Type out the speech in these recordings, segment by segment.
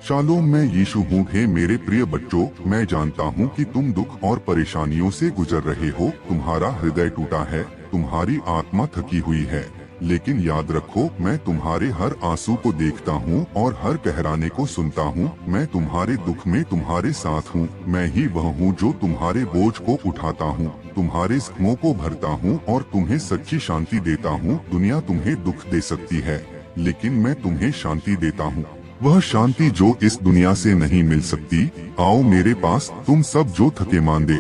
Shalom, मैं यीशु हूँ। हे मेरे प्रिय बच्चों, मैं जानता हूँ कि तुम दुख और परेशानियों से गुजर रहे हो। तुम्हारा हृदय टूटा है, तुम्हारी आत्मा थकी हुई है। लेकिन याद रखो, मैं तुम्हारे हर आंसू को देखता हूँ और हर कहराने को सुनता हूँ। मैं तुम्हारे दुख में तुम्हारे साथ हूँ। मैं ही वह हूँ जो तुम्हारे बोझ को उठाता हूँ, तुम्हारे जख्मों को भरता हूँ और तुम्हें सच्ची शांति देता हूँ। दुनिया तुम्हें दुख दे सकती है, लेकिन मैं तुम्हें शांति देता हूँ, वह शांति जो इस दुनिया से नहीं मिल सकती। आओ मेरे पास, तुम सब जो थके मांदे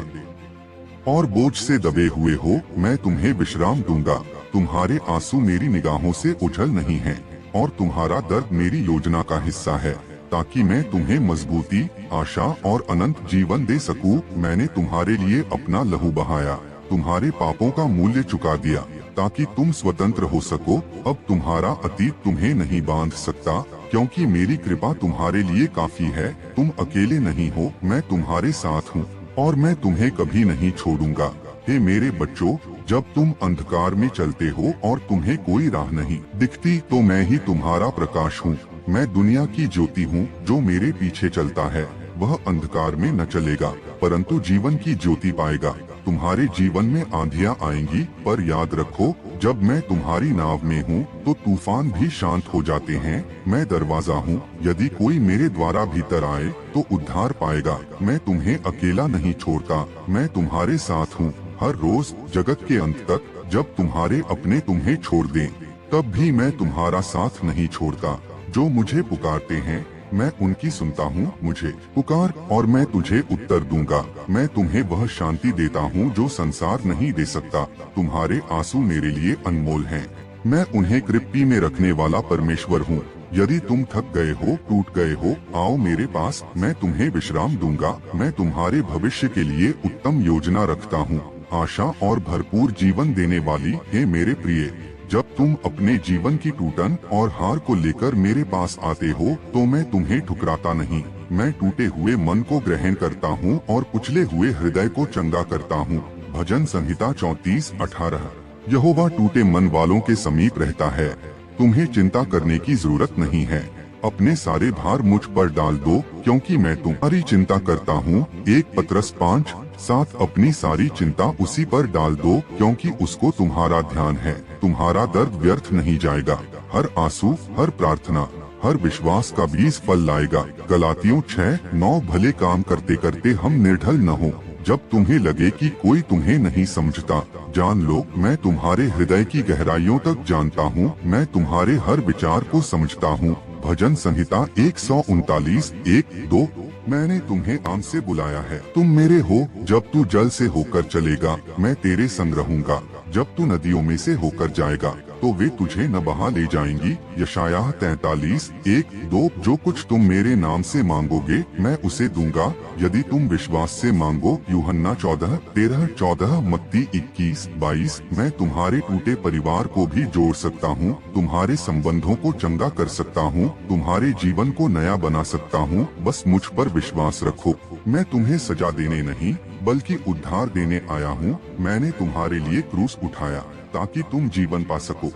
और बोझ से दबे हुए हो, मैं तुम्हें विश्राम दूंगा। तुम्हारे आंसू मेरी निगाहों से ओझल नहीं हैं और तुम्हारा दर्द मेरी योजना का हिस्सा है, ताकि मैं तुम्हें मजबूती, आशा और अनंत जीवन दे सकूं। मैंने तुम्हारे लिए अपना लहू बहाया, तुम्हारे पापों का मूल्य चुका दिया, ताकि तुम स्वतंत्र हो सको। अब तुम्हारा अतीत तुम्हें नहीं बांध सकता, क्योंकि मेरी कृपा तुम्हारे लिए काफी है। तुम अकेले नहीं हो, मैं तुम्हारे साथ हूँ और मैं तुम्हें कभी नहीं छोड़ूंगा। हे मेरे बच्चों, जब तुम अंधकार में चलते हो और तुम्हें कोई राह नहीं दिखती, तो मैं ही तुम्हारा प्रकाश हूँ। मैं दुनिया की ज्योति हूँ। जो मेरे पीछे चलता है वह अंधकार में न चलेगा, परंतु जीवन की ज्योति पाएगा। तुम्हारे जीवन में आंधियां आएंगी, पर याद रखो, जब मैं तुम्हारी नाव में हूँ तो तूफान भी शांत हो जाते हैं। मैं दरवाजा हूँ, यदि कोई मेरे द्वारा भीतर आए तो उद्धार पाएगा। मैं तुम्हें अकेला नहीं छोड़ता, मैं तुम्हारे साथ हूँ हर रोज, जगत के अंत तक। जब तुम्हारे अपने तुम्हें छोड़ दें, तब भी मैं तुम्हारा साथ नहीं छोड़ता। जो मुझे पुकारते हैं, मैं उनकी सुनता हूँ। मुझे पुकार और मैं तुझे उत्तर दूंगा। मैं तुम्हें वह शांति देता हूँ जो संसार नहीं दे सकता। तुम्हारे आंसू मेरे लिए अनमोल हैं, मैं उन्हें कृपी में रखने वाला परमेश्वर हूँ। यदि तुम थक गए हो, टूट गए हो, आओ मेरे पास, मैं तुम्हें विश्राम दूंगा। मैं तुम्हारे भविष्य के लिए उत्तम योजना रखता हूँ, आशा और भरपूर जीवन देने वाली। हे मेरे प्रिय, जब तुम अपने जीवन की टूटन और हार को लेकर मेरे पास आते हो, तो मैं तुम्हें ठुकराता नहीं। मैं टूटे हुए मन को ग्रहण करता हूँ और कुचले हुए हृदय को चंगा करता हूँ। भजन संहिता 34:18। यहोवा टूटे मन वालों के समीप रहता है। तुम्हें चिंता करने की जरूरत नहीं है। अपने सारे भार मुझ पर डाल दो, क्योंकि मैं तुम्हारी चिंता करता हूँ। 1 पतरस 5:7। अपनी सारी चिंता उसी पर डाल दो, क्योंकि उसको तुम्हारा ध्यान है। तुम्हारा दर्द व्यर्थ नहीं जाएगा। हर आंसू, हर प्रार्थना, हर विश्वास का बीज फल लाएगा। गलातियों 6:9। भले काम करते करते हम निर्ढल न हो। जब तुम्हें लगे कि कोई तुम्हें नहीं समझता, जान लो, मैं तुम्हारे हृदय की गहराइयों तक जानता हूँ। मैं तुम्हारे हर विचार को समझता हूँ। भजन संहिता 139:1-2। मैंने तुम्हें आम से बुलाया है, तुम मेरे हो। जब तू जल से होकर चलेगा, मैं तेरे संग रहूंगा। जब तू नदियों में से होकर जाएगा, तो वे तुझे न बहा ले जाएंगी। यशायाह 43:1-2। जो कुछ तुम मेरे नाम से मांगोगे, मैं उसे दूंगा, यदि तुम विश्वास से मांगो। यूहन्ना 14:13-14। मत्ती 21:22। मैं तुम्हारे टूटे परिवार को भी जोड़ सकता हूँ, तुम्हारे संबंधों को चंगा कर सकता हूँ, तुम्हारे जीवन को नया बना सकता हूँ। बस मुझ पर विश्वास रखो। मैं तुम्हें सजा देने नहीं, बल्कि उद्धार देने आया हूँ। मैंने तुम्हारे लिए क्रूस उठाया, ताकि तुम जीवन पा सको।